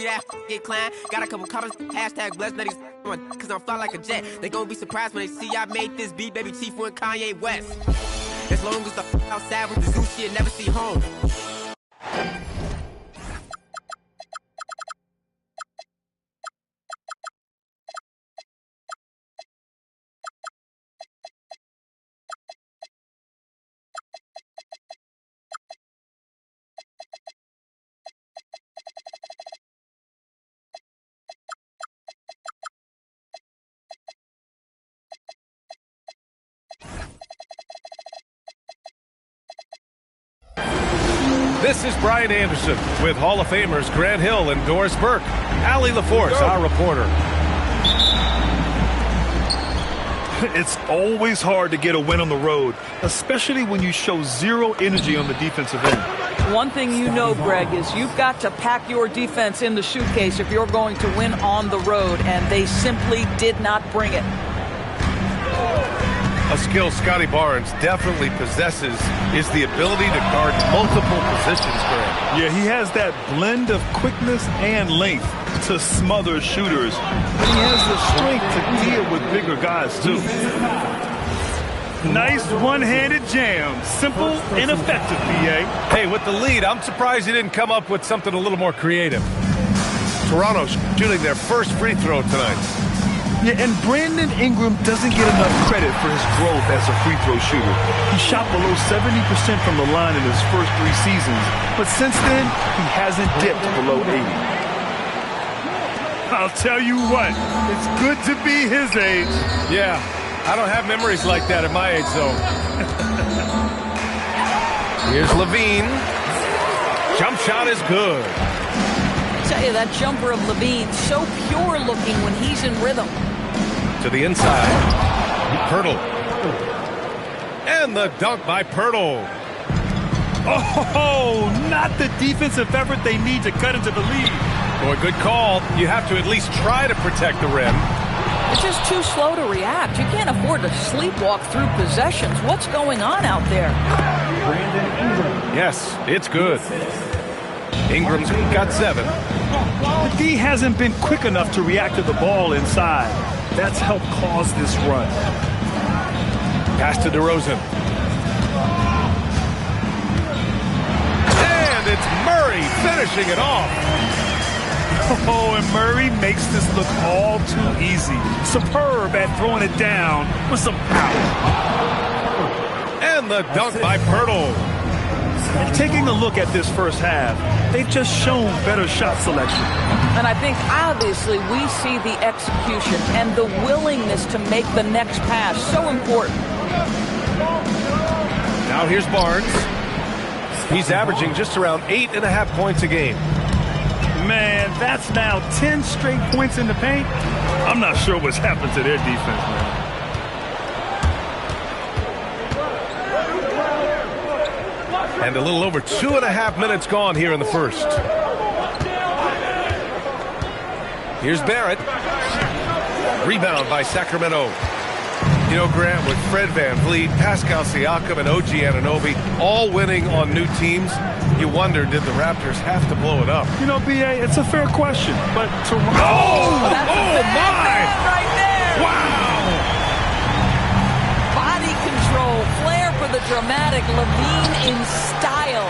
that get climb. Got a couple comments, hashtag blessed nutties, cause I'm fly like a jet. They gon' be surprised when they see I made this beat, baby Chief and Kanye West. As long as the outside with the zoo shit, never see home. This is Brian Anderson with Hall of Famers Grant Hill and Doris Burke. Allie LaForce, our reporter. It's always hard to get a win on the road, especially when you show zero energy on the defensive end. One thing you know, Greg, is you've got to pack your defense in the suitcase if you're going to win on the road, and they simply did not bring it. A skill Scotty Barnes definitely possesses is the ability to guard multiple positions, Greg. Yeah, he has that blend of quickness and length to smother shooters. But he has the strength to deal with bigger guys, too. Nice one-handed jam. Simple and effective, B.A. Hey, with the lead, I'm surprised he didn't come up with something a little more creative. Toronto shooting their first free throw tonight. Yeah, and Brandon Ingram doesn't get enough credit for his growth as a free throw shooter. He shot below 70% from the line in his first 3 seasons, but since then, he hasn't dipped below 80. I'll tell you what, it's good to be his age. Yeah, I don't have memories like that at my age, though. Here's Levine. Jump shot is good. I tell you, that jumper of Levine, so pure looking when he's in rhythm. To the inside. Pirtle. And the dunk by Pirtle. Oh, not the defensive effort they need to cut into the lead. Boy, good call. You have to at least try to protect the rim. It's just too slow to react. You can't afford to sleepwalk through possessions. What's going on out there? Yes, it's good. Ingram's got 7. The D hasn't been quick enough to react to the ball inside. That's helped cause this run. Pass to DeRozan. And it's Murray finishing it off. Oh, and Murray makes this look all too easy. Superb at throwing it down with some power. And the dunk by Pirtle. And taking a look at this first half, they've just shown better shot selection. And I think, obviously, we see the execution and the willingness to make the next pass so important. Now here's Barnes. He's averaging just around 8.5 points a game. Man, that's now 10 straight points in the paint. I'm not sure what's happened to their defense, man. And a little over 2.5 minutes gone here in the first. Here's Barrett. Rebound by Sacramento. You know, Grant, with Fred VanVleet, Pascal Siakam, and OG Anunoby all winning on new teams, you wonder, did the Raptors have to blow it up? You know, B.A., it's a fair question, but Toronto... Oh, my! Right there! Wow! Body control, flair for the dramatic, Levine in style.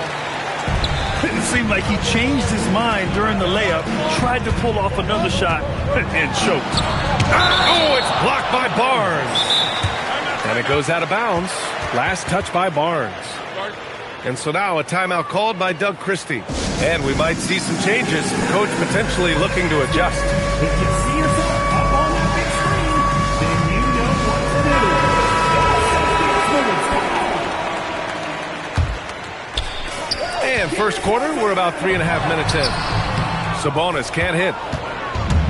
It seemed like he changed his mind during the layup, tried to pull off another shot, and choked. Oh, it's blocked by Barnes. And it goes out of bounds. Last touch by Barnes. And so now a timeout called by Doug Christie. And we might see some changes. Coach potentially looking to adjust. If you see yourself up on that big screen, then you know what to do. And first quarter, we're about 3.5 minutes in. Sabonis can't hit.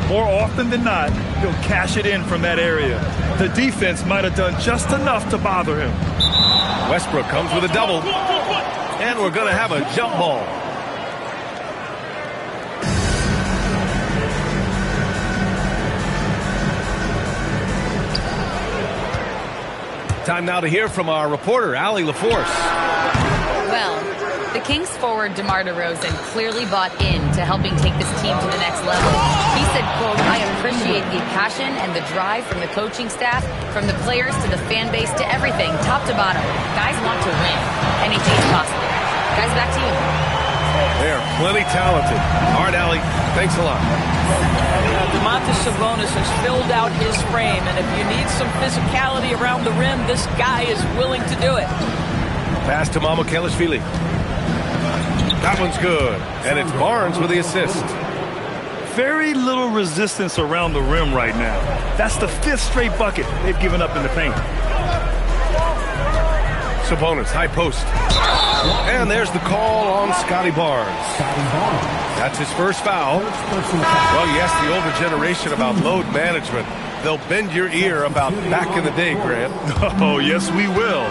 More often than not, he'll cash it in from that area. The defense might have done just enough to bother him. Westbrook comes with a double. And we're going to have a jump ball. Time now to hear from our reporter, Allie LaForce. Well, the Kings forward DeMar DeRozan clearly bought into helping take this team to the next level. He said, quote, "I appreciate the passion and the drive from the coaching staff, from the players to the fan base to everything, top to bottom. Guys want to win. Anything's possible." Guys, back to you. They are plenty talented. All right, Allie, thanks a lot. Domantas Sabonis has filled out his frame, and if you need some physicality around the rim, this guy is willing to do it. Pass to Mamukelashvili. That one's good. And it's Barnes with the assist. Very little resistance around the rim right now. That's the 5th straight bucket they've given up in the paint. Sabonis, high post. And there's the call on Scotty Barnes. That's his first foul. Well, you ask the older generation about load management. They'll bend your ear about back in the day, Grant. Oh, yes, we will.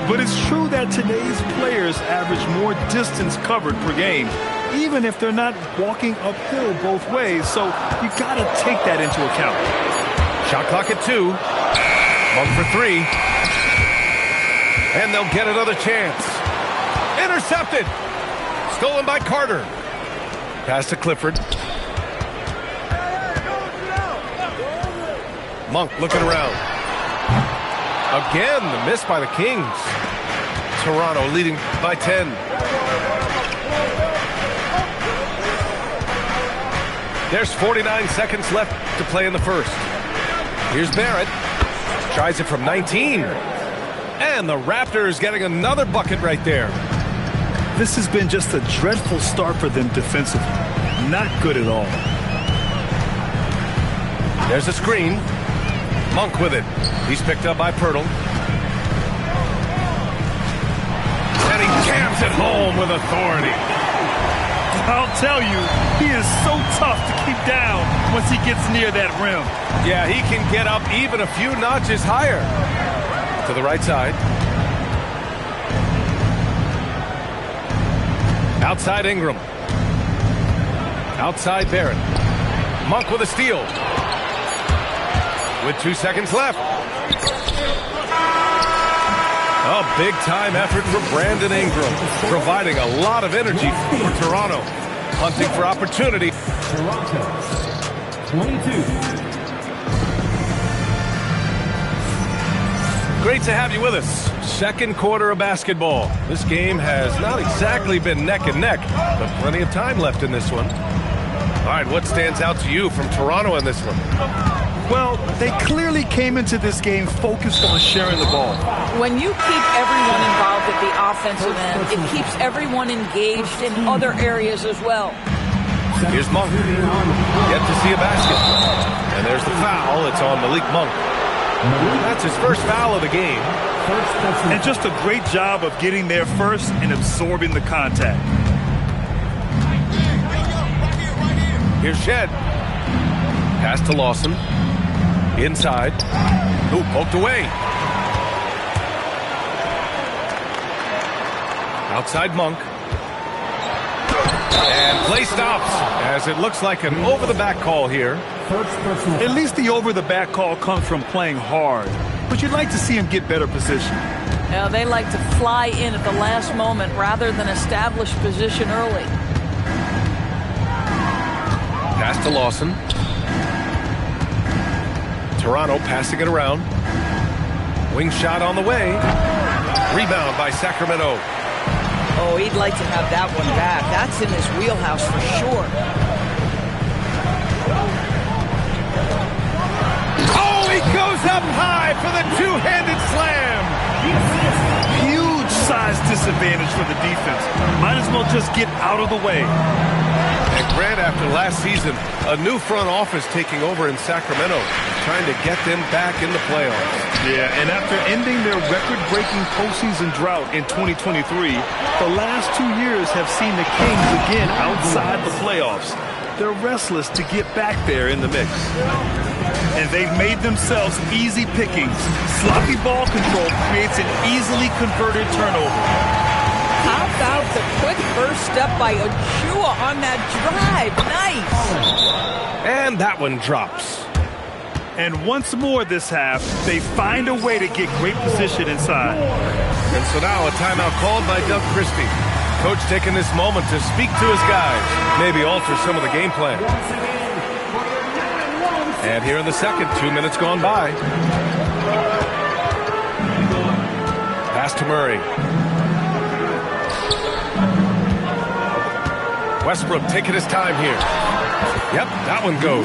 But it's true that today's players average more distance covered per game, even if they're not walking uphill both ways. So you got to take that into account. Shot clock at 2. Monk for 3. And they'll get another chance. Intercepted. Stolen by Carter. Pass to Clifford. Monk looking around. Again, the miss by the Kings. Toronto leading by 10. There's 49 seconds left to play in the first. Here's Barrett. Tries it from 19. And the Raptors getting another bucket right there. This has been just a dreadful start for them defensively. Not good at all. There's a screen. Monk with it. He's picked up by Pirtle. And he jams it home with authority. I'll tell you, he is so tough to keep down once he gets near that rim. Yeah, he can get up even a few notches higher. To the right side. Outside Ingram. Outside Barrett. Monk with a steal. With 2 seconds left. A big-time effort for Brandon Ingram, providing a lot of energy for Toronto. Hunting for opportunity. Toronto, 22. Great to have you with us. Second quarter of basketball. This game has not exactly been neck and neck, but plenty of time left in this one. All right, what stands out to you from Toronto in this one? Well, they clearly came into this game focused on sharing the ball. When you keep everyone involved at the offensive end, it keeps everyone engaged in other areas as well. Here's Monk. Yet to see a basket. And there's the foul. It's on Malik Monk. That's his first foul of the game. And just a great job of getting there first and absorbing the contact. Here's Shed. Pass to Lawson. Inside. Ooh, poked away. Outside Monk. And play stops as it looks like an over-the-back call here. At least the over-the-back call comes from playing hard. But you'd like to see him get better position. Now, they like to fly in at the last moment rather than establish position early. Pass to Lawson. Toronto passing it around. Wing shot on the way. Rebound by Sacramento. Oh, he'd like to have that one back. That's in his wheelhouse for sure. Oh, he goes up high for the two-handed slam. Huge size disadvantage for the defense. Might as well just get out of the way. And Grant, after last season, a new front office taking over in Sacramento, trying to get them back in the playoffs. Yeah, and after ending their record-breaking postseason drought in 2023, the last 2 years have seen the Kings again outside the playoffs. They're restless to get back there in the mix. And they've made themselves easy pickings. Sloppy ball control creates an easily converted turnover. How about the quick first step by Ochoa on that drive? Nice. And that one drops. And once more this half, they find a way to get great position inside. And so now a timeout called by Doug Christie. Coach taking this moment to speak to his guys, maybe alter some of the game plan. And here in the second, 2 minutes gone by. Pass to Murray. Westbrook taking his time here. Yep, that one goes.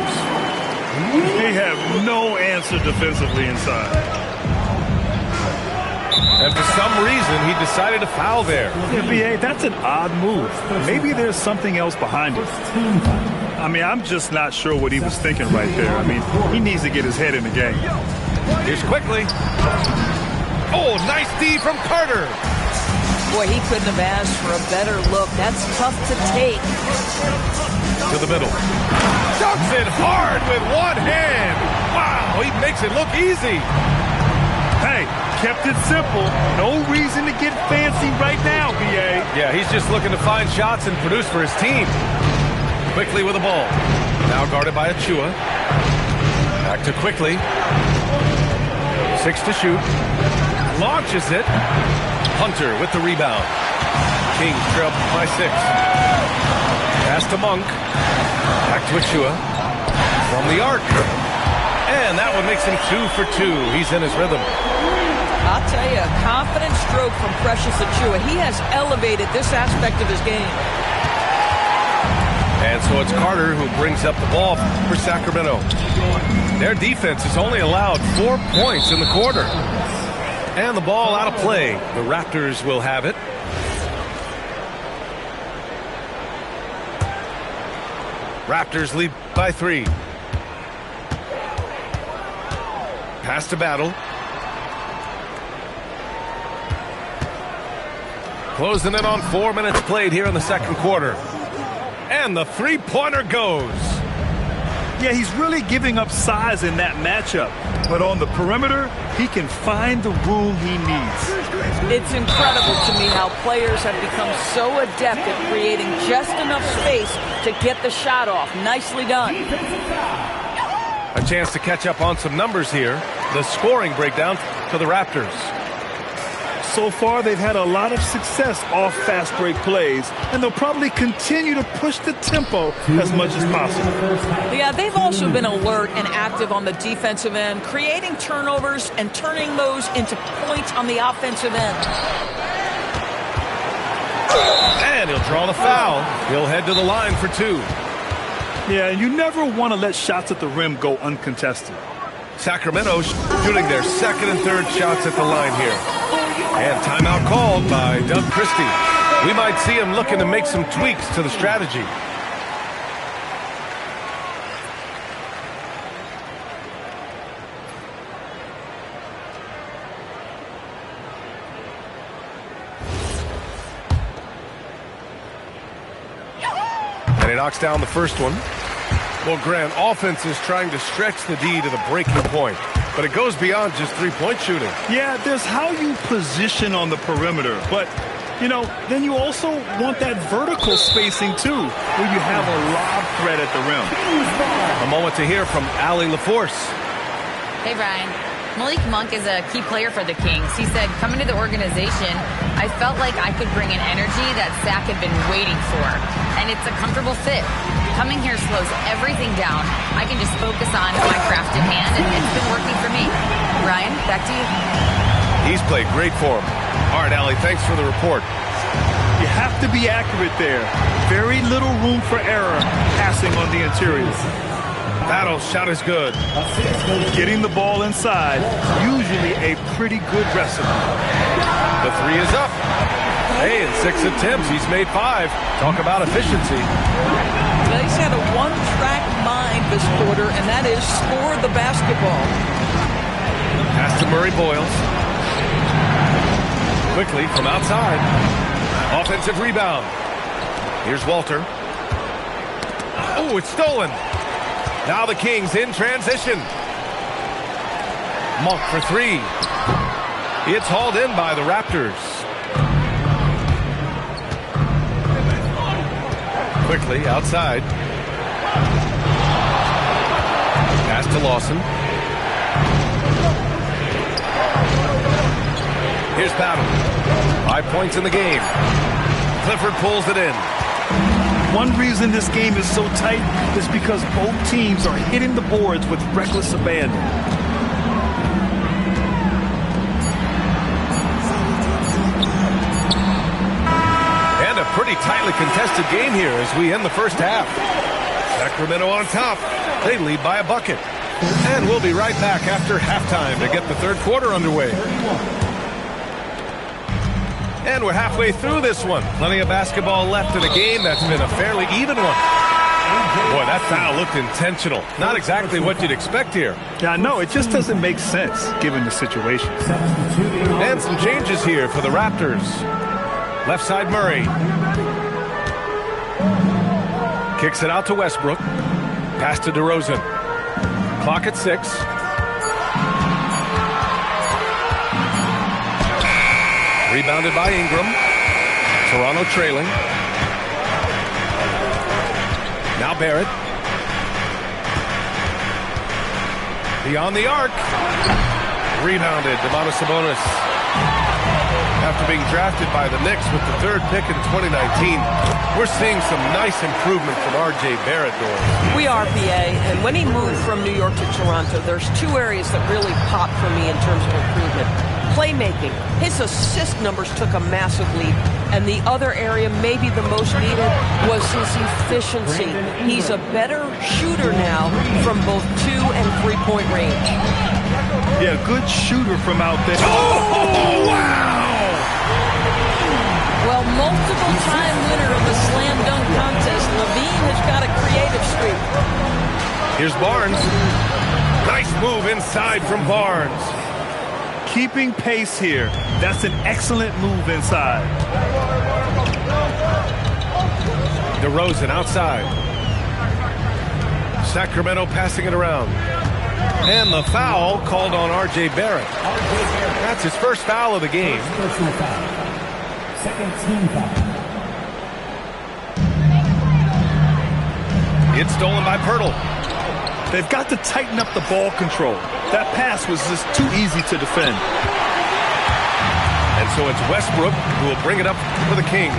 They have no answer defensively inside. And for some reason, he decided to foul there. Yeah, B.A., that's an odd move. Maybe there's something else behind it. I mean, I'm just not sure what he was thinking right there. I mean, he needs to get his head in the game. Here's quickly. Oh, nice D from Carter. Boy, he couldn't have asked for a better look. That's tough to take. To the middle. Dunks it hard with one hand. Wow, he makes it look easy. Hey, kept it simple. No reason to get fancy right now, B.A. Yeah, he's just looking to find shots and produce for his team. Quickly with the ball. Now guarded by Achua. Back to Quickly. 6 to shoot. Launches it. Hunter with the rebound. Kings trail by 6. Pass to Monk. Back to Achua. From the arc. And that one makes him 2 for 2. He's in his rhythm. I'll tell you, a confident stroke from Precious Achua. He has elevated this aspect of his game. And so it's Carter who brings up the ball for Sacramento. Their defense has only allowed 4 points in the quarter. And the ball out of play. The Raptors will have it. Raptors lead by 3. Pass to Battle. Closing in on 4 minutes played here in the second quarter. And the three-pointer goes. Yeah, he's really giving up size in that matchup. But on the perimeter, he can find the room he needs. It's incredible to me how players have become so adept at creating just enough space to get the shot off. Nicely done. A chance to catch up on some numbers here. The scoring breakdown for the Raptors. So far, they've had a lot of success off fast break plays, and they'll probably continue to push the tempo as much as possible. Yeah, they've also been alert and active on the defensive end, creating turnovers and turning those into points on the offensive end. And he'll draw the foul. He'll head to the line for 2. Yeah, you never want to let shots at the rim go uncontested. Sacramento shooting their second and third shots at the line here. And timeout called by Doug Christie. We might see him looking to make some tweaks to the strategy. And he knocks down the first one. Well, Grant, offense is trying to stretch the D to the breaking point. But it goes beyond just three-point shooting. Yeah, there's how you position on the perimeter. But, you know, then you also want that vertical spacing, too, where you have a lob threat at the rim. A moment to hear from Allie LaForce. Hey, Brian. Malik Monk is a key player for the Kings. He said, coming to the organization, I felt like I could bring an energy that Sac had been waiting for. And it's a comfortable fit. Coming here slows everything down. I can just focus on my craft at hand, and it's been working for me. Ryan, back to you. He's played great for him. All right, Allie, thanks for the report. You have to be accurate there. Very little room for error passing on the interior. Battle shot is good. Getting the ball inside, usually a pretty good recipe. The 3 is up. Hey, in 6 attempts, he's made 5. Talk about efficiency. He's had a one-track mind this quarter, and that is score the basketball. Pass to Murray Boyles. Quickly from outside. Offensive rebound. Here's Walter. Oh, it's stolen. Now the Kings in transition. Monk for 3. It's hauled in by the Raptors. Quickly outside. Pass to Lawson. Here's Battle. 5 points in the game. Clifford pulls it in. One reason this game is so tight is because both teams are hitting the boards with reckless abandon. And a pretty tightly contested game here as we end the first half. Sacramento on top. They lead by a bucket. And we'll be right back after halftime to get the third quarter underway. And we're halfway through this one. Plenty of basketball left in a game that's been a fairly even one. Boy, that foul looked intentional. Not exactly what you'd expect here. Yeah, no, it just doesn't make sense given the situation. And some changes here for the Raptors. Left side Murray. Kicks it out to Westbrook. Pass to DeRozan. Clock at 6. Rebounded by Ingram. Toronto trailing. Now Barrett. Beyond the arc. Rebounded. Domantas Sabonis. After being drafted by the Knicks with the 3rd pick in 2019, we're seeing some nice improvement from R.J. Barrett, Doris. We are, PA, and when he moved from New York to Toronto, there's 2 areas that really pop for me in terms of improvement. Playmaking. His assist numbers took a massive leap, and the other area, maybe the most needed, was his efficiency. He's a better shooter now from both 2- and 3-point range. Yeah, good shooter from out there. Oh, wow! Well, multiple-time winner of the slam dunk contest, LaVine has got a creative streak. Here's Barnes. Nice move inside from Barnes. Keeping pace here. That's an excellent move inside. DeRozan outside. Sacramento passing it around. And the foul called on R.J. Barrett. That's his first foul of the game. Personal foul. Second team foul. It's stolen by Pirtle. They've got to tighten up the ball control. That pass was just too easy to defend. And so it's Westbrook who will bring it up for the Kings.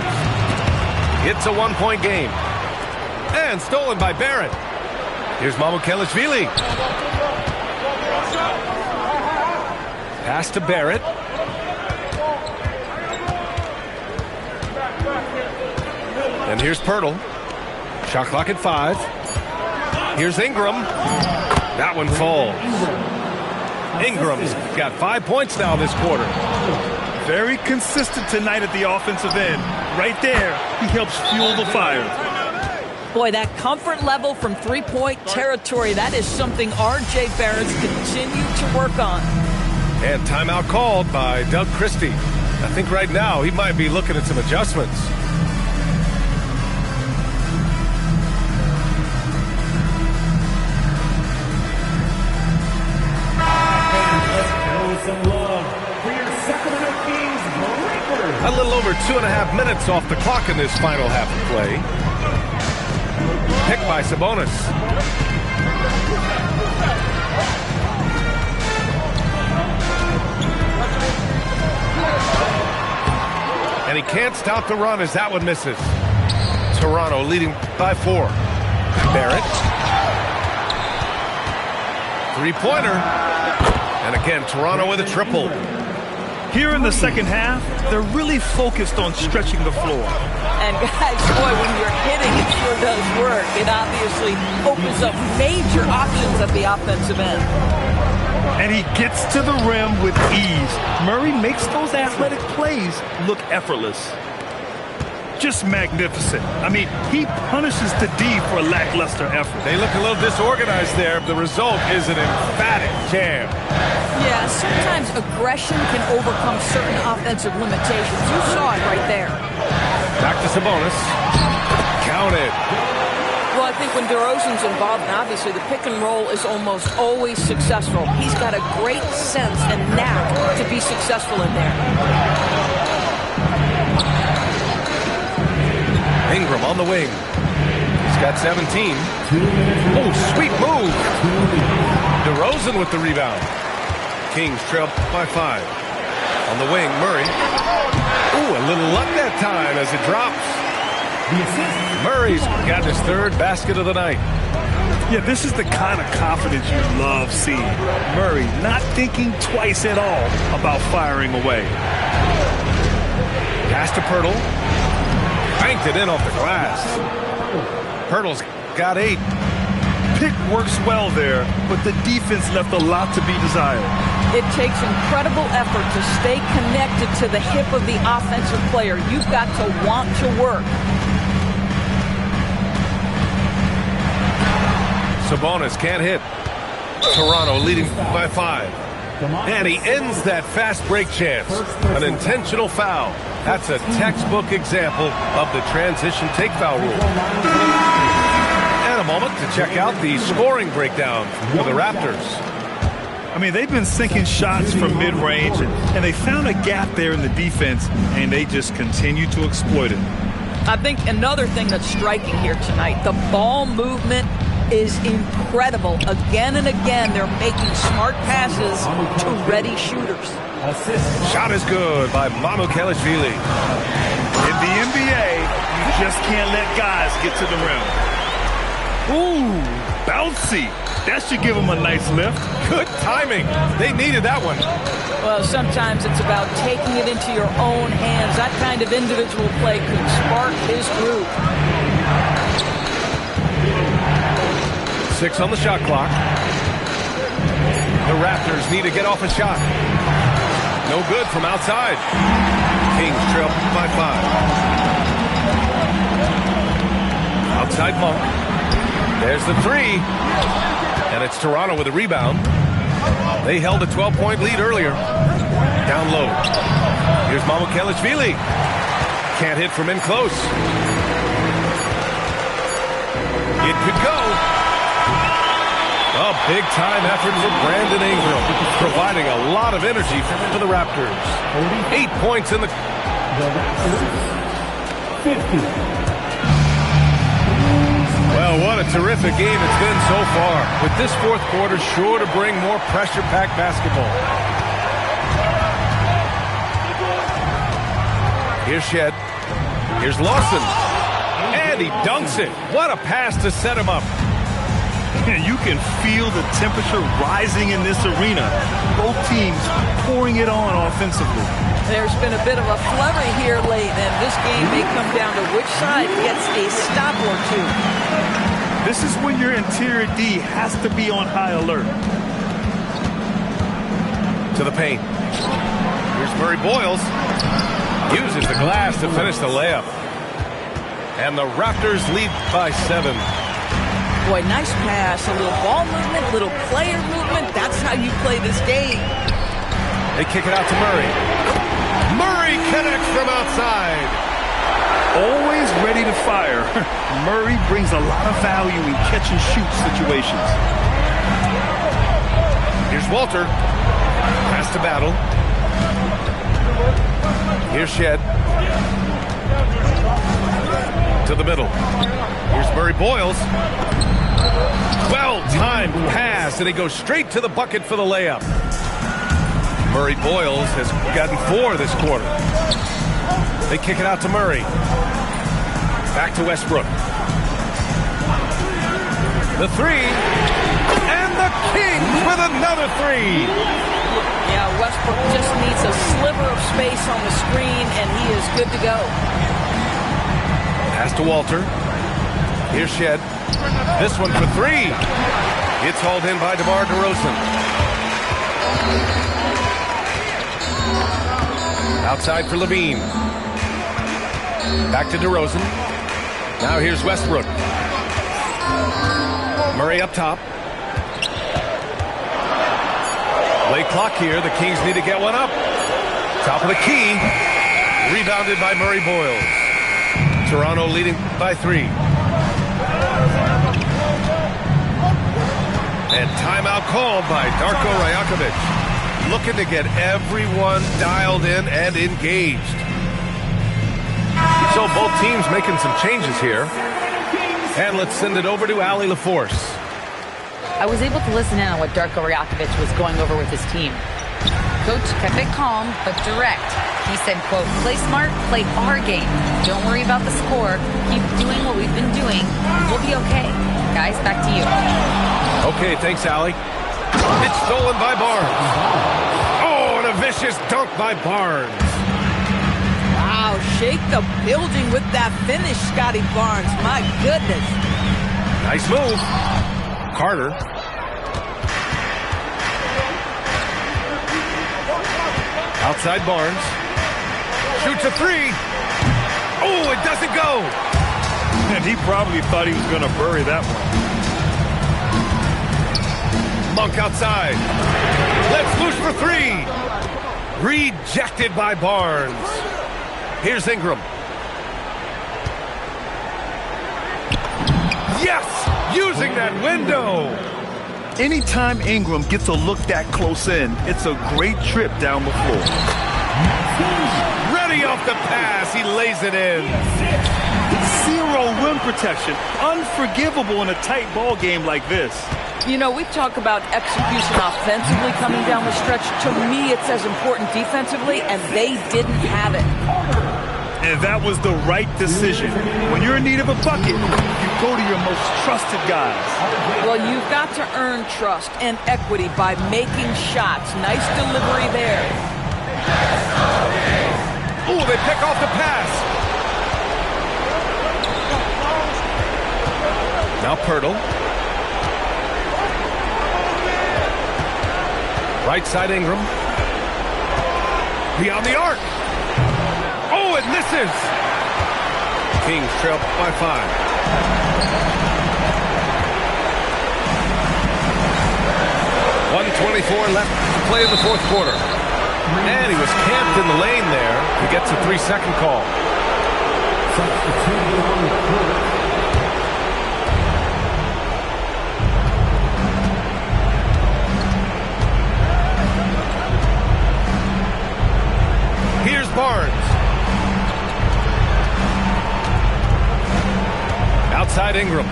It's a 1-point game. And stolen by Barrett. Here's Mamukelashvili. Pass to Barrett. And here's Pirtle. Shot clock at 5. Here's Ingram. That one falls. Ingram's got 5 points now this quarter. Very consistent tonight at the offensive end. Right there, he helps fuel the fire. Boy, that comfort level from 3-point territory, that is something R.J. Barrett's continued to work on. And timeout called by Doug Christie. I think right now he might be looking at some adjustments. A little over 2.5 minutes off the clock in this final half of play. Picked by Sabonis. And he can't stop the run as that one misses. Toronto leading by 4. Barrett. 3-pointer. And again, Toronto with a triple. Here in the second half, they're really focused on stretching the floor. And guys, boy, when you're hitting, it sure does work. It obviously opens up major options at the offensive end. And he gets to the rim with ease. Murray makes those athletic plays look effortless. Just magnificent. I mean, he punishes the D for lackluster effort. They look a little disorganized there. The result is an emphatic jam. Yeah, sometimes aggression can overcome certain offensive limitations. You saw it right there. Back to Sabonis. Counted. Well, I think when DeRozan's involved, and obviously the pick and roll is almost always successful. He's got a great sense and knack to be successful in there. Ingram on the wing. He's got 17. Oh, sweet move. DeRozan with the rebound. Kings trail by 5. On the wing, Murray. Ooh, a little luck that time as it drops. Murray's got his third basket of the night. Yeah, this is the kind of confidence you love seeing. Murray not thinking twice at all about firing away. Pass to Pirtle. Banked it in off the glass. Pirtle's got 8. Pick works well there, but the defense left a lot to be desired. It takes incredible effort to stay connected to the hip of the offensive player. You've got to want to work. Sabonis can't hit. Toronto leading by 5. And he ends that fast break chance. An intentional foul. That's a textbook example of the transition take foul rule. And a moment to check out the scoring breakdown for the Raptors. I mean, they've been sinking shots from mid-range, and they found a gap there in the defense, and they just continue to exploit it. I think another thing that's striking here tonight, the ball movement is incredible. Again and again, they're making smart passes to ready shooters. Shot is good by Mamukelashvili. In the NBA, you just can't let guys get to the rim. Ooh, bouncy. That should give them a nice lift. Good timing. They needed that one. Well, sometimes it's about taking it into your own hands. That kind of individual play could spark his groove. 6 on the shot clock. The Raptors need to get off a shot. No good from outside. Kings trail by 5. Outside Monk. There's the 3. And it's Toronto with a rebound. They held a 12-point lead earlier. Down low. Here's Mamukelashvili. Can't hit from in close. It could go. A big-time effort for Brandon Ingram, providing a lot of energy for the Raptors. 8 points in the... 50. Well, what a terrific game it's been so far, with this fourth quarter sure to bring more pressure-packed basketball. Here's Shed. Here's Lawson. And he dunks it. What a pass to set him up. And you can feel the temperature rising in this arena. Both teams pouring it on offensively. There's been a bit of a flurry here late, and this game may come down to which side gets a stop or two. This is when your interior D has to be on high alert. To the paint. Here's Murray Boyles. Uses the glass to finish the layup. And the Raptors lead by 7. Boy, nice pass, a little ball movement, little player movement. That's how you play this game. They kick it out to Murray. Murray connects from outside. Always ready to fire. Murray brings a lot of value in catch-and-shoot situations. Here's Walter. Pass to Battle. Here's Shed. To the middle. Here's Murray Boyles. Well-timed pass, and he goes straight to the bucket for the layup. Murray Boyles has gotten 4 this quarter. They kick it out to Murray. Back to Westbrook. The 3. And the Kings with another 3. Yeah, Westbrook just needs a sliver of space on the screen, and he is good to go. Pass to Walter. Here's Shed. This one for 3. It's hauled in by DeMar DeRozan. Outside for Levine. Back to DeRozan. Now here's Westbrook. Murray up top. Late clock here. The Kings need to get one up. Top of the key. Rebounded by Murray Boyles. Toronto leading by 3. And timeout called by Darko Rajakovic. Looking to get everyone dialed in and engaged. So both teams making some changes here. And let's send it over to Allie LaForce. I was able to listen in on what Darko Rajakovic was going over with his team. Coach kept it calm but direct. He said, quote, play smart, play our game. Don't worry about the score. Keep doing what we've been doing. We'll be okay. Guys, back to you. Okay, thanks, Allie. It's stolen by Barnes. Oh, and a vicious dunk by Barnes. Wow, shake the building with that finish, Scotty Barnes. My goodness. Nice move. Carter. Outside Barnes. Shoots a three. Oh, it doesn't go. And he probably thought he was going to bury that one. Monk outside. Let's loose for three. Rejected by Barnes. Here's Ingram. Yes! Using that window. Anytime Ingram gets a look that close in, it's a great trip down the floor. Ready off the pass. He lays it in. Zero rim protection. Unforgivable in a tight ball game like this. You know, we talk about execution offensively coming down the stretch. To me, it's as important defensively, and they didn't have it. And that was the right decision. When you're in need of a bucket, you go to your most trusted guys. Well, you've got to earn trust and equity by making shots. Nice delivery there. Oh, they pick off the pass. Now Pirtle. Right side Ingram. Beyond the arc. Oh, it misses. Kings trail by 5. .124 left to play in the fourth quarter. And he was camped in the lane there. He gets a 3-second call. Here's Barnes. Outside Ingram.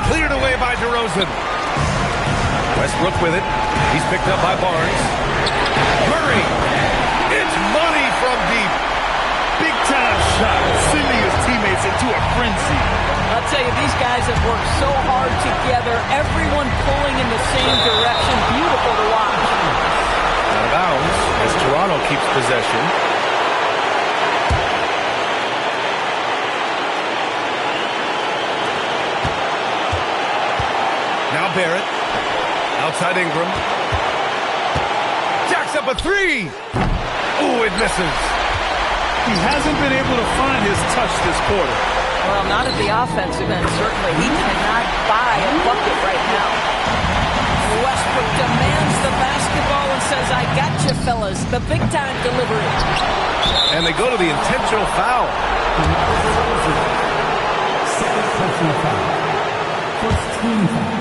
Cleared away by DeRozan. Westbrook with it. He's picked up by Barnes. Murray. It's money from deep. Big time shot, sending his teammates into a frenzy. I'll tell you, these guys have worked so hard together. Everyone pulling in the same direction. Beautiful to watch. Out of bounds as Toronto keeps possession. Now Barrett. Outside Ingram. Jacks up a three. Oh, it misses. He hasn't been able to find his touch this quarter. Well, not at the offensive end, certainly. He cannot buy a bucket right now. Westbrook demands the basketball and says, I got you, fellas. The big-time delivery. And they go to the intentional foul. Second personal foul. First team foul.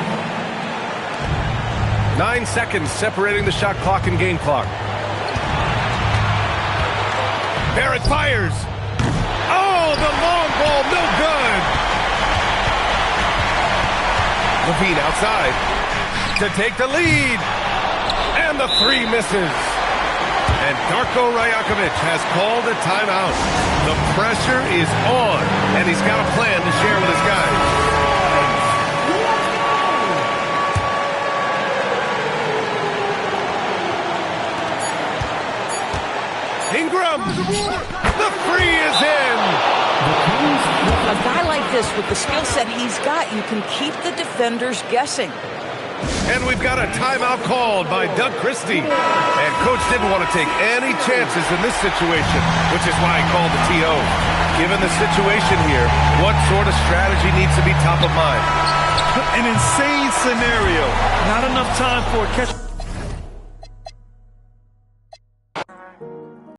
9 seconds separating the shot clock and game clock. Barrett fires. Oh, the long ball, no good. Levine outside to take the lead. And the three misses. And Darko Rajakovic has called a timeout. The pressure is on, and he's got a plan to share with his guys. Ingram, the three is in. A guy like this, with the skill set he's got, you can keep the defenders guessing. And we've got a timeout called by Doug Christie. And Coach didn't want to take any chances in this situation, which is why he called the TO. Given the situation here, what sort of strategy needs to be top of mind? An insane scenario. Not enough time for a catch.